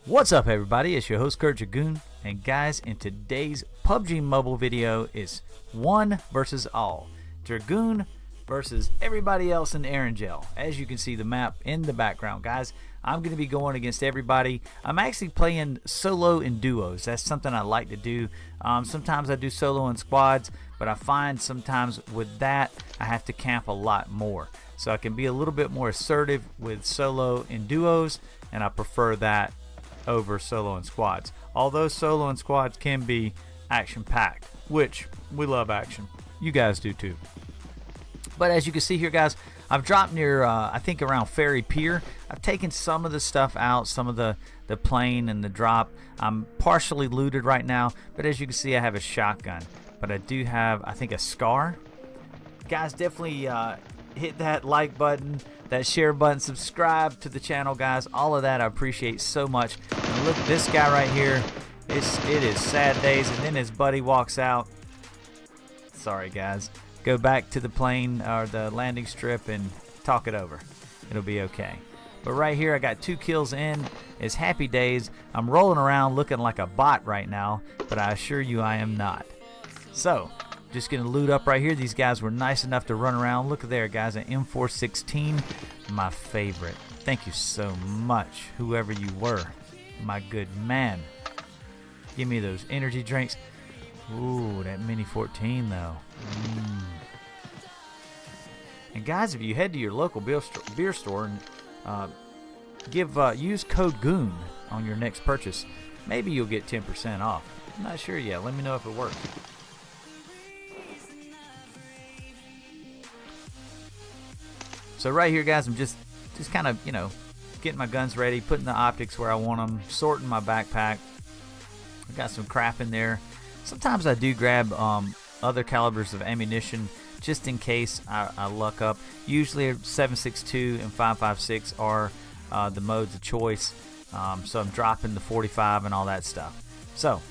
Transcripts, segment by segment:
What's up, everybody? It's your host Kurt Dragoon, and guys, in today's PUBG Mobile video is one versus all. Dragoon versus everybody else in Erangel. As you can see the map in the background, guys, I'm going to be going against everybody. I'm actually playing solo in duos. That's something I like to do. Sometimes I do solo in squads, but I find sometimes with that I have to camp a lot more. So I can be a little bit more assertive with solo in duos, and I prefer that over solo and squads. Although solo and squads can be action-packed, which we love action. You guys do too. But as you can see here, guys, I've dropped near I think around Ferry Pier. I've taken some of the stuff out, some of the plane and the drop. I'm partially looted right now, but as you can see, I have a shotgun, but I do have, I think, a scar. Guys, definitely hit that like button, that share button, subscribe to the channel, guys. All of that I appreciate so much. And look at this guy right here. It is sad days. And then his buddy walks out. Sorry, guys. Go back to the plane or the landing strip and talk it over. It'll be okay. But right here, I got 2 kills in. It's happy days. I'm rolling around looking like a bot right now, but I assure you I am not. So, just gonna loot up right here. These guys were nice enough to run around. Look there, guys, an M416, my favorite. Thank you so much, whoever you were, my good man. Give me those energy drinks. Ooh, that Mini 14 though. And guys, if you head to your local beer store and use code GOON on your next purchase, maybe you'll get 10% off. I'm not sure yet. Let me know if it works. So right here, guys, I'm just kind of, you know, getting my guns ready, putting the optics where I want them, sorting my backpack. I got some crap in there. Sometimes I do grab other calibers of ammunition just in case I luck up. Usually 7.62 and 5.56 are the modes of choice. So I'm dropping the 45 and all that stuff. So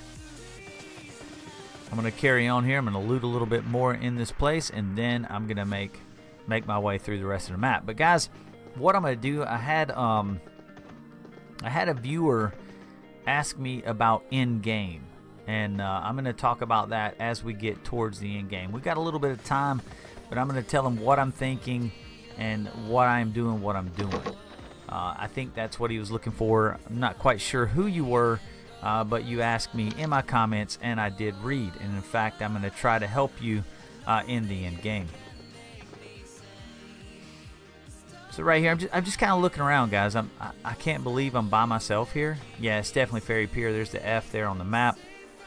I'm going to carry on here. I'm going to loot a little bit more in this place, and then I'm going to make my way through the rest of the map. But guys, what I'm going to do, I had a viewer ask me about in-game, and I'm going to talk about that as we get towards the end game. We've got a little bit of time, but I'm going to tell him what I'm thinking and what I'm doing, I think that's what he was looking for. I'm not quite sure who you were, but you asked me in my comments, and I did read. And in fact, I'm going to try to help you in the end game. So right here, I'm just kind of looking around, guys. I can't believe I'm by myself here. Yeah, it's definitely Ferry Pier. There's the F there on the map.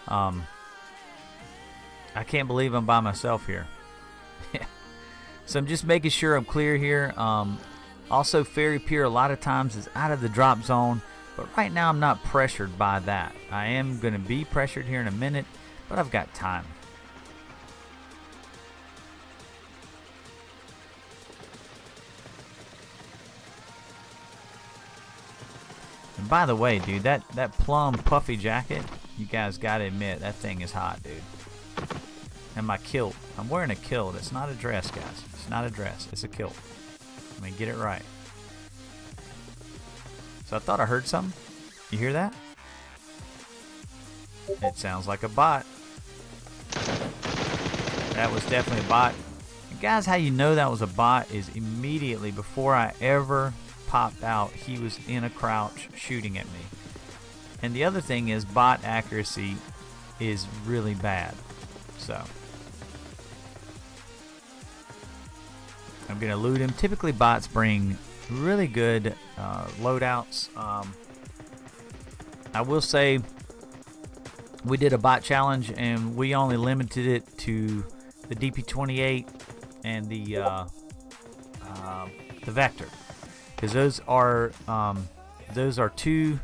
I can't believe I'm by myself here. So I'm just making sure I'm clear here. Also, Ferry Pier a lot of times is out of the drop zone, but right now I'm not pressured by that. I am going to be pressured here in a minute, but I've got time. And by the way, dude, that plum puffy jacket, you guys gotta admit, that thing is hot, dude. And my kilt. I'm wearing a kilt. It's not a dress, guys. It's not a dress. It's a kilt. I mean, get it right. So I thought I heard something. You hear that? It sounds like a bot. That was definitely a bot. And guys, how you know that was a bot is immediately before I ever popped out, he was in a crouch shooting at me. And the other thing is, bot accuracy is really bad. So I'm gonna loot him. Typically bots bring really good loadouts. I will say we did a bot challenge and we only limited it to the DP28 and the Vector, because those are 2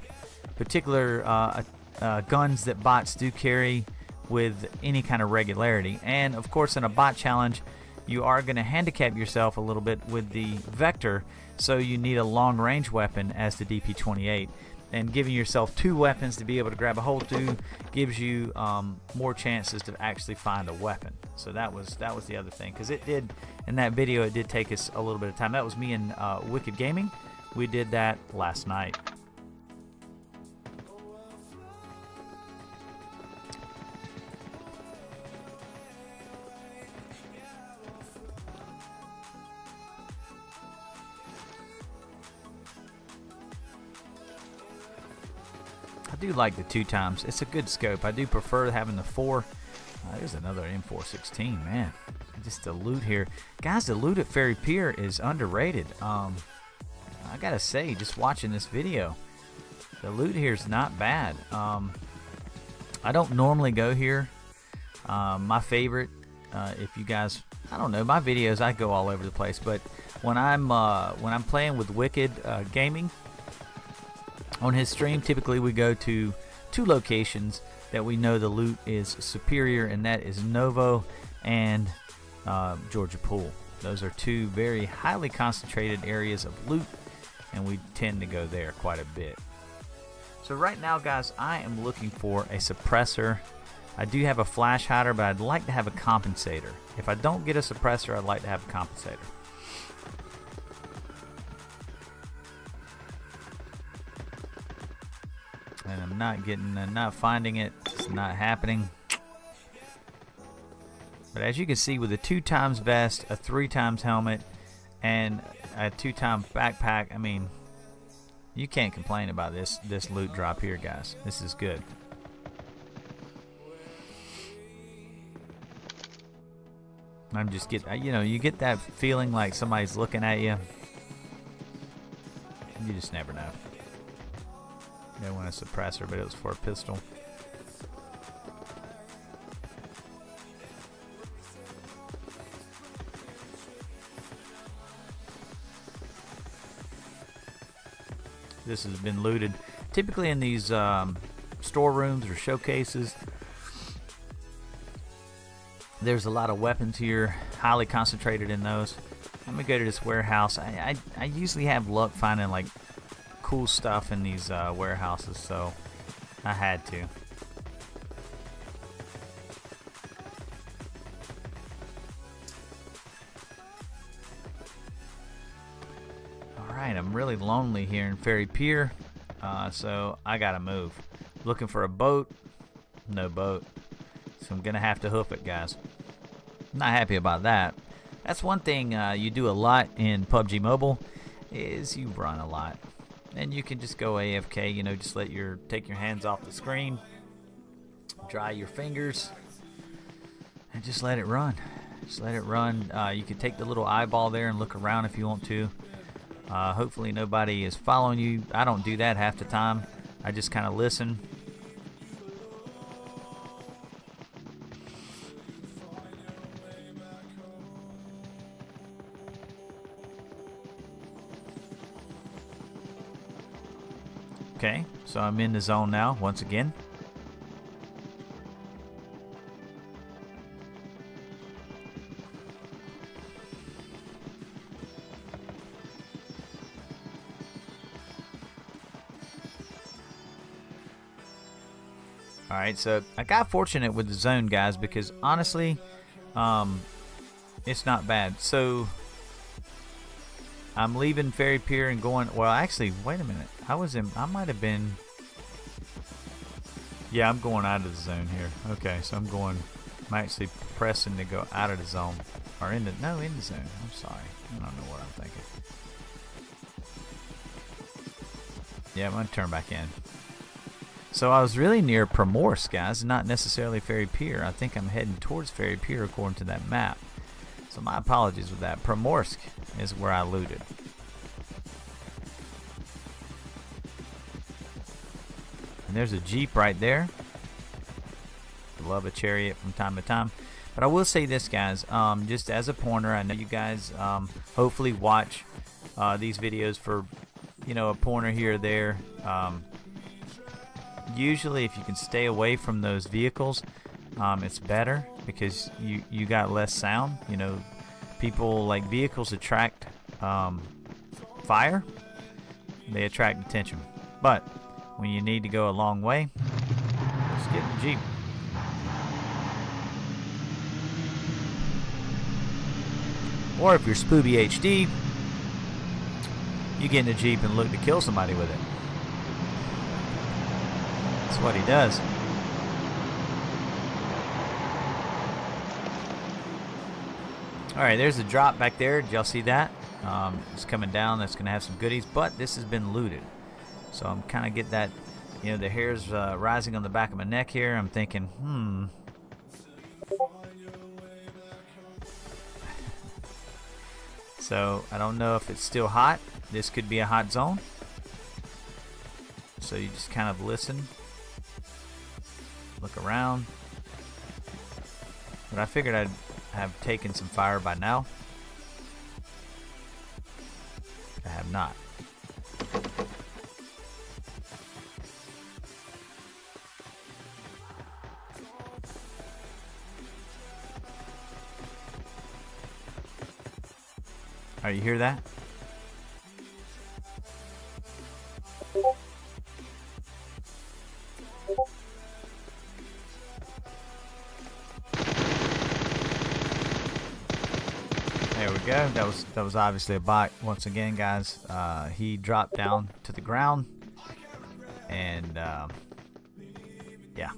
particular guns that bots do carry with any kind of regularity. And of course, in a bot challenge, you are going to handicap yourself a little bit with the Vector, so you need a long range weapon as the DP28. and giving yourself 2 weapons to be able to grab a hold to gives you more chances to actually find a weapon. So that was the other thing, because it did, in that video, it did take us a little bit of time. That was me and Wicked Gaming. We did that last night. I do like the 2 times. It's a good scope. I do prefer having the 4. There's another M416, man. Just the loot here, guys. The loot at Ferry Pier is underrated. I gotta say, just watching this video, the loot here is not bad. I don't normally go here. My favorite, if you guys, I don't know, my videos, I go all over the place, but when I'm playing with Wicked Gaming on his stream, typically we go to 2 locations that we know the loot is superior, and that is Novo and Georgia Pool. Those are 2 very highly concentrated areas of loot, and we tend to go there quite a bit. So right now, guys, I am looking for a suppressor. I do have a flash hider, but I'd like to have a compensator. If I don't get a suppressor, I'd like to have a compensator. And I'm not finding it. It's not happening. But as you can see, with a 2 times vest, a 3 times helmet, and a 2 times backpack, I mean, you can't complain about this loot drop here, guys. This is good. I'm just you get that feeling like somebody's looking at you. You just never know. They want a suppressor, but it was for a pistol. This has been looted. Typically in these storerooms or showcases, there's a lot of weapons here, highly concentrated in those. Let me go to this warehouse. I usually have luck finding like cool stuff in these warehouses, so I had to. Alright, I'm really lonely here in Ferry Pier, so I gotta move. Looking for a boat, no boat, so I'm gonna have to hoof it, guys. Not happy about that. That's one thing you do a lot in PUBG Mobile, is you run a lot. And you can just go AFK, you know, just take your hands off the screen, dry your fingers, and just let it run. Just let it run. You can take the little eyeball there and look around if you want to. Hopefully nobody is following you. I don't do that half the time. I just kind of listen. Okay, so I'm in the zone now once again. Alright, so I got fortunate with the zone, guys, because honestly, it's not bad. So I'm leaving Ferry Pier and going, well, actually, wait a minute. I might have been, yeah, I'm going out of the zone here. Okay, so I'm actually pressing to go out of the zone, or in the zone. I'm sorry. I don't know what I'm thinking. Yeah, I'm going to turn back in. So I was really near Primorsk, guys, not necessarily Ferry Pier. I think I'm heading towards Ferry Pier according to that map. So my apologies with that. Primorsk is where I looted. And there's a Jeep right there. Love a chariot from time to time. But I will say this, guys, just as a pointer, I know you guys hopefully watch these videos for, you know, a pointer here or there. Usually if you can stay away from those vehicles, it's better, because you got less sound. You know, people like vehicles attract fire, they attract attention. But when you need to go a long way, just get in the Jeep. Or if you're Pubg HD, you get in the Jeep and look to kill somebody with it. That's what he does. Alright, there's a drop back there. Did y'all see that? It's coming down. That's going to have some goodies, but this has been looted. So I'm kind of get that, you know, the hairs rising on the back of my neck here. I'm thinking, So I don't know if it's still hot. This could be a hot zone. So you just kind of listen, look around. But I figured I'd have taken some fire by now. I have not. Alright, you hear that? There we go. That was obviously a bot. Once again, guys, he dropped down to the ground, and yeah.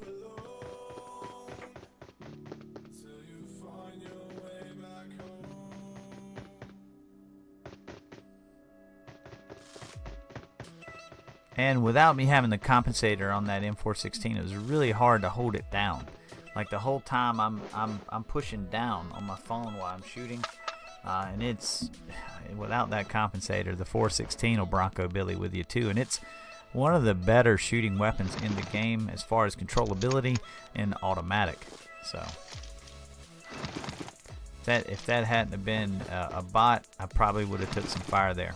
And without me having the compensator on that M416, it was really hard to hold it down. Like the whole time I'm pushing down on my phone while I'm shooting, and it's without that compensator, the 416 will Bronco Billy with you too. And it's one of the better shooting weapons in the game as far as controllability and automatic. So if that hadn't have been a bot, I probably would have took some fire there,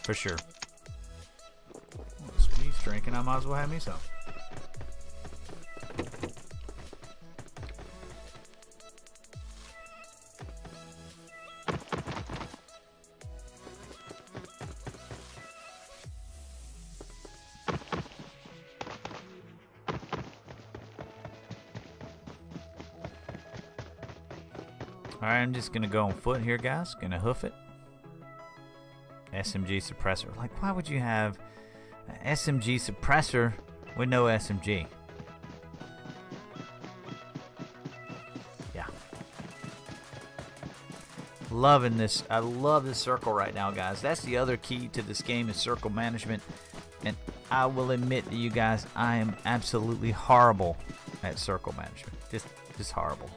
for sure. He's drinking, I might as well have me some. Alright, I'm just gonna go on foot here, guys. Gonna hoof it. SMG suppressor. Like, why would you have an SMG suppressor with no SMG? Yeah. Loving this. I love this circle right now, guys. That's the other key to this game is circle management. And I will admit to you guys, I am absolutely horrible at circle management. Just horrible.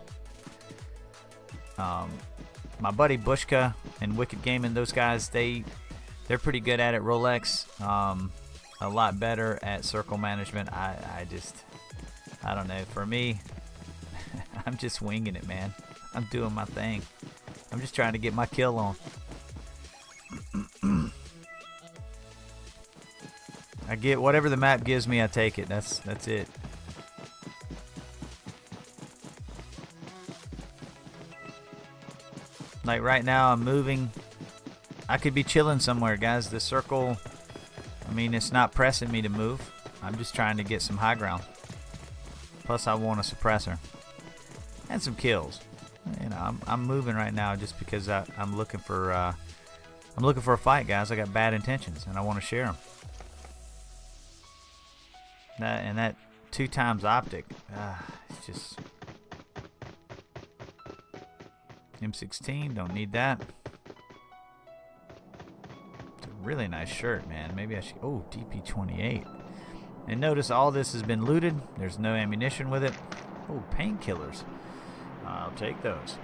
My buddy Bushka and Wicked Gaming, those guys, they're pretty good at it. Rolex, a lot better at circle management. I don't know. For me, I'm just winging it, man. I'm doing my thing. I'm just trying to get my kill on. I get whatever the map gives me, I take it. That's it. Like right now, I'm moving. I could be chilling somewhere, guys. The circle, I mean, it's not pressing me to move. I'm just trying to get some high ground. Plus, I want a suppressor and some kills. You know, I'm moving right now just because I'm looking for a fight, guys. I got bad intentions and I want to share them. That 2x optic, it's just. M16, don't need that. It's a really nice shirt, man. Maybe I should. Oh, DP28. And notice all this has been looted. There's no ammunition with it. Oh, painkillers. I'll take those.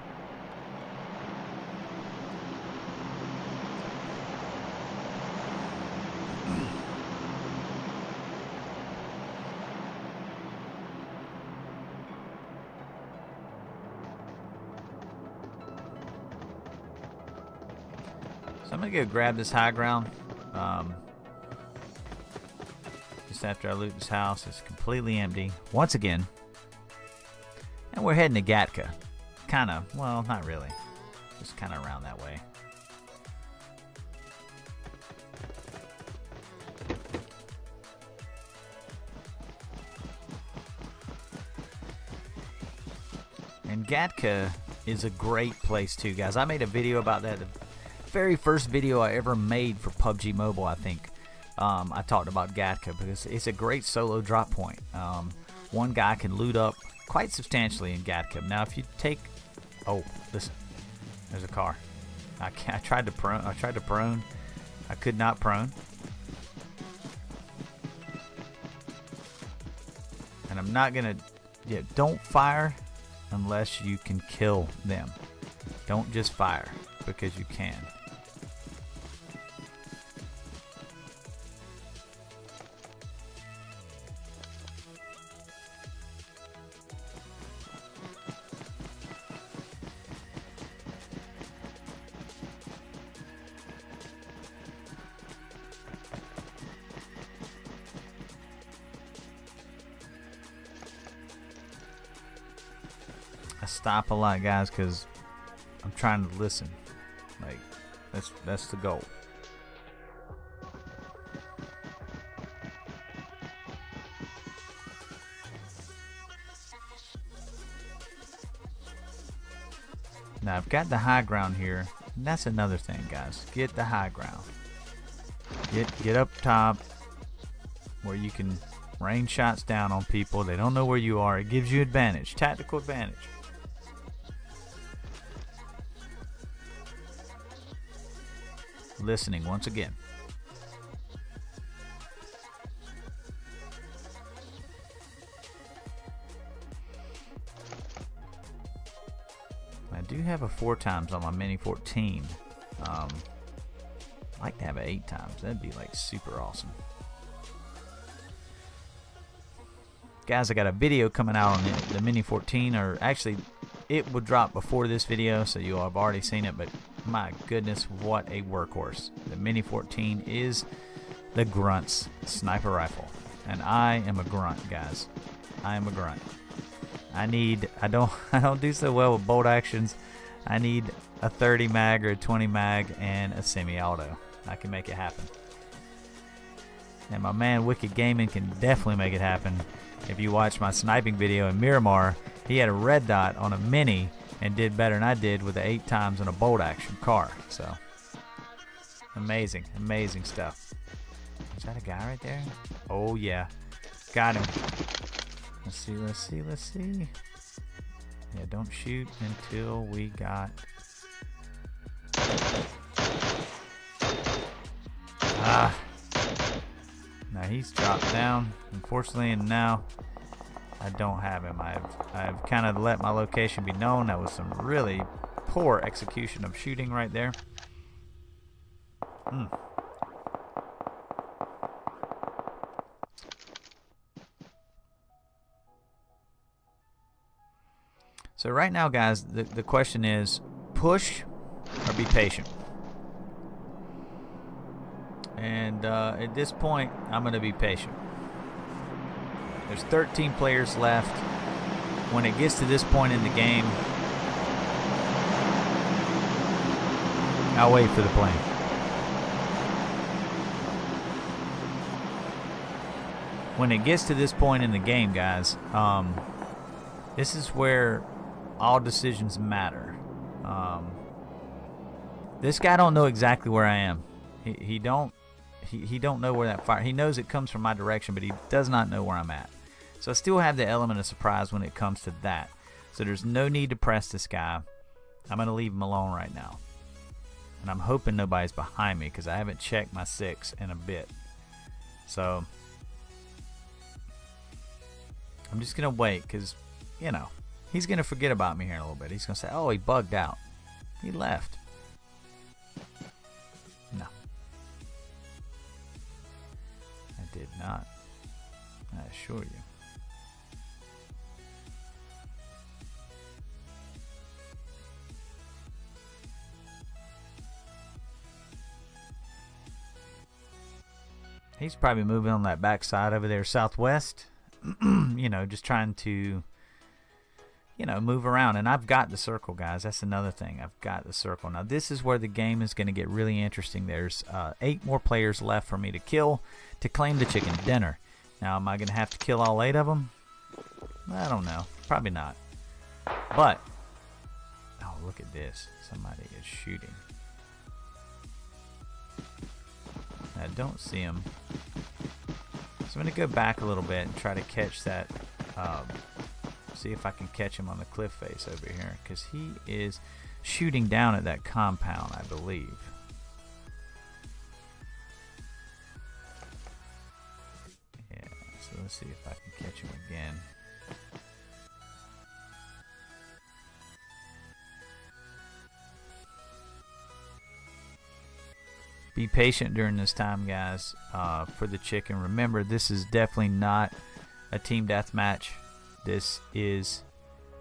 I'm gonna go grab this high ground. Just after I loot this house, it's completely empty once again, and we're heading to Gatka. Kind of, well, not really, just kind of around that way. And Gatka is a great place too, guys. I made a video about that. The very first video I ever made for PUBG Mobile, I think. I talked about Gatka because it's a great solo drop point. One guy can loot up quite substantially in Gatka. Now, if you take, oh, listen, there's a car. I tried to prone. I could not prone. And I'm not gonna. Yeah, don't fire unless you can kill them. Don't just fire because you can. I stop a lot, guys, because I'm trying to listen. Like, that's the goal. Now I've got the high ground here, and that's another thing, guys. Get the high ground. Get up top where you can rain shots down on people. They don't know where you are. It gives you advantage, tactical advantage. Listening once again. I do have a 4x on my Mini 14. I'd like to have it 8x. That'd be like super awesome. Guys, I got a video coming out on the Mini 14, or actually it would drop before this video, so you'll have already seen it, but my goodness, what a workhorse. The Mini 14 is the Grunt's sniper rifle. And I am a grunt, guys. I am a grunt. I don't do so well with bolt actions. I need a 30 mag or a 20 mag and a semi-auto. I can make it happen. And my man Wicked Gaming can definitely make it happen. If you watch my sniping video in Miramar, he had a red dot on a Mini and did better than I did with the 8x in a bolt action car. So amazing, amazing stuff. Is that a guy right there? Oh yeah, got him. Let's see, let's see, let's see. Yeah, don't shoot until we got. Ah. Now he's dropped down, unfortunately, and now I don't have him. I've kind of let my location be known. That was some really poor execution of shooting right there. So right now, guys, the question is push or be patient. And at this point, I'm going to be patient. There's 13 players left. When it gets to this point in the game, I'll wait for the plane. When it gets to this point in the game, guys, this is where all decisions matter. This guy don't know exactly where I am. He don't know where that fire. He knows it comes from my direction, but he does not know where I'm at. So I still have the element of surprise when it comes to that. So there's no need to press this guy. I'm going to leave him alone right now. And I'm hoping nobody's behind me because I haven't checked my 6 in a bit. So I'm just going to wait because, you know, he's going to forget about me here in a little bit. He's going to say, oh, he bugged out. He left. No. I did not. I assure you. He's probably moving on that backside over there southwest. You know, just trying to, you know, move around. And I've got the circle, guys. That's another thing. I've got the circle. Now, this is where the game is going to get really interesting. There's 8 more players left for me to kill to claim the chicken dinner. Now, am I going to have to kill all 8 of them? I don't know. Probably not. But look at this. Somebody is shooting. I don't see him. So I'm going to go back a little bit and try to catch that. See if I can catch him on the cliff face over here, because he is shooting down at that compound, I believe. Yeah, so let's see if I can catch him again. Be patient during this time, guys, for the chicken. Remember, this is definitely not a team deathmatch. This is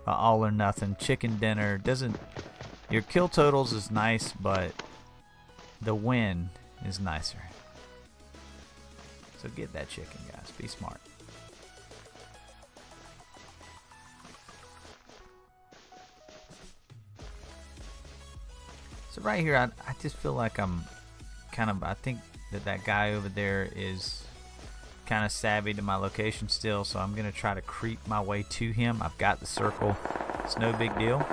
an all or nothing chicken dinner. Your kill totals is nice, but the win is nicer. So get that chicken, guys. Be smart. So right here, I just feel like I'm I think that guy over there is kind of savvy to my location still, so I'm gonna try to creep my way to him. I've got the circle. It's no big deal.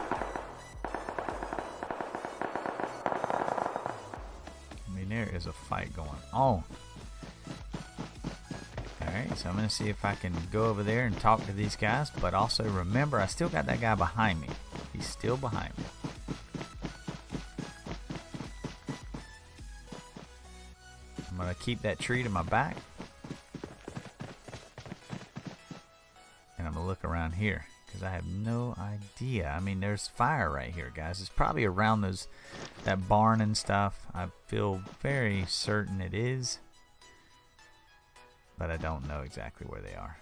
I mean, there is a fight going on. Alright, so I'm gonna see if I can go over there and talk to these guys, but also remember, I still got that guy behind me. He's still behind me. I'm gonna keep that tree to my back. And I'm gonna look around here, because I have no idea. I mean, there's fire right here, guys. It's probably around that barn and stuff. I feel very certain it is, but I don't know exactly where they are.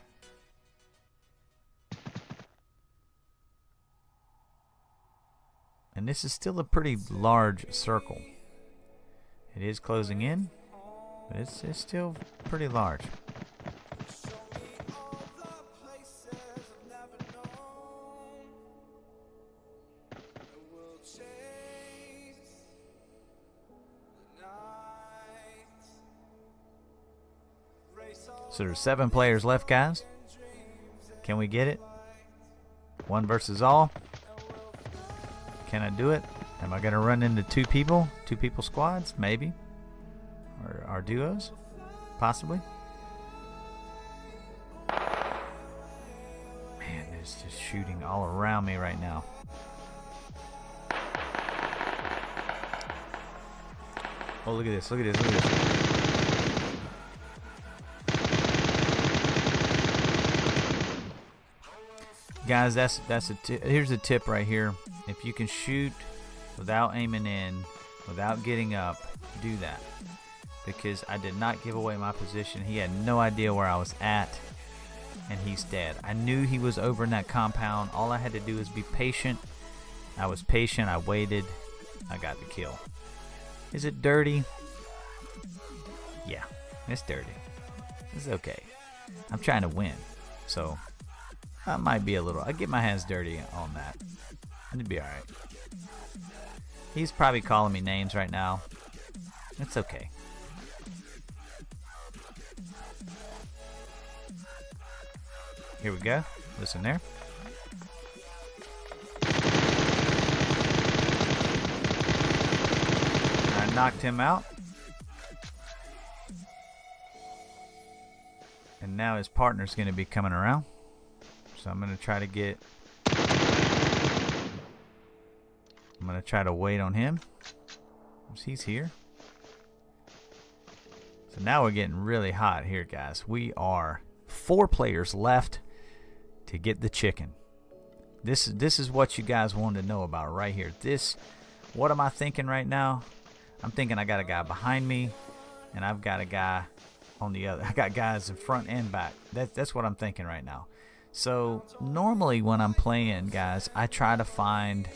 And this is still a pretty large circle. It is closing in, but it's still pretty large. So there's 7 players left, guys. Can we get it? 1 versus all. Can I do it? Am I gonna run into 2 people? 2 people squads? Maybe. Or duos? Possibly. Man, there's just shooting all around me right now. Oh, look at this, look at this, look at this. Guys, here's a tip right here. If you can shoot without aiming in, without getting up, do that. Because I did not give away my position. He had no idea where I was at, and he's dead. I knew he was over in that compound. All I had to do was be patient. I was patient. I waited. I got the kill. Is it dirty? Yeah, it's dirty. It's okay. I'm trying to win, so I might be a little. I get my hands dirty on that. It'd be alright. He's probably calling me names right now. It's okay. Here we go. Listen there. I knocked him out. And now his partner's going to be coming around. So I'm going to try to get... I'm going to try to wait on him. He's here. So now we're getting really hot here, guys. We are 4 players left to get the chicken. This is what you guys wanted to know about right here. What am I thinking right now? I'm thinking I got a guy behind me, and I've got a guy on the other. I got guys in front and back. That's what I'm thinking right now. So normally when I'm playing, guys, I try to find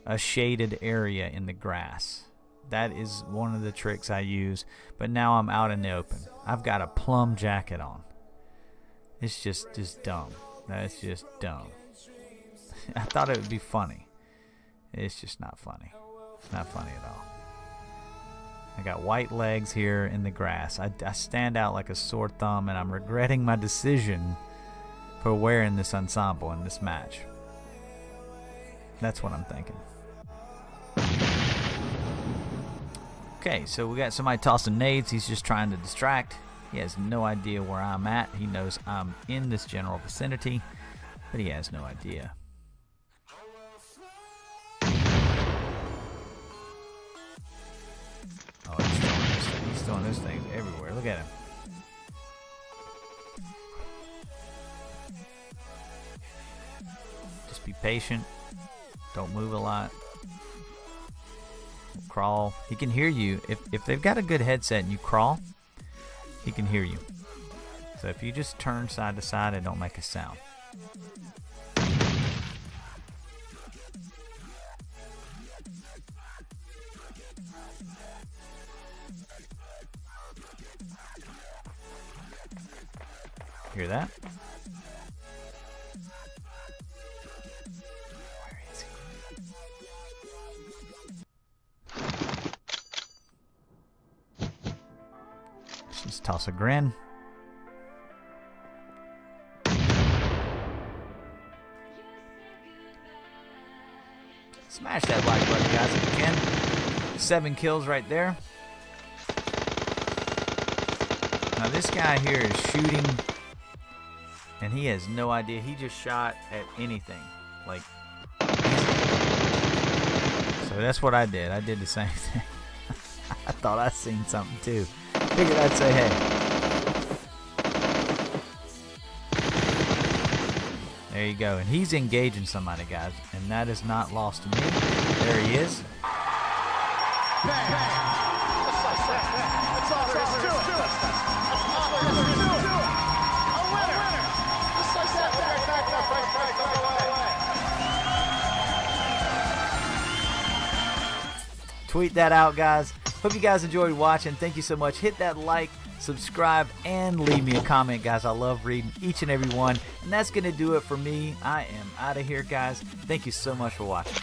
a shaded area in the grass. That is one of the tricks I use. But now I'm out in the open. I've got a plum jacket on. It's just dumb. That's just dumb. I thought it would be funny. It's just not funny. It's not funny at all. I got white legs here in the grass. I stand out like a sore thumb, and I'm regretting my decision for wearing this ensemble in this match. That's what I'm thinking. Okay, so we got somebody tossing nades. He's just trying to distract. He has no idea where I'm at. He knows I'm in this general vicinity, but he has no idea. Oh, he's throwing those things everywhere. Look at him. Just be patient. Don't move a lot. Crawl. He can hear you. If they've got a good headset and you crawl, he can hear you. So if you just turn side to side and don't make a sound. Hear that? Where is he? Just toss a grin. Smash that like button, guys, if you can. 7 kills right there. Now this guy here is shooting, and he has no idea. He just shot at anything. Like, so that's what I did. I did the same thing. I thought I seen something too. Figured I'd say hey. There you go. And he's engaging somebody, guys, and that is not lost to me. There he is. Bang, bang. That's all there is to it. A winner. Just like that. Tweet that out, guys. Hope you guys enjoyed watching. Thank you so much. Hit that like, subscribe, and leave me a comment, guys. I love reading each and every one. And that's going to do it for me. I am out of here, guys. Thank you so much for watching.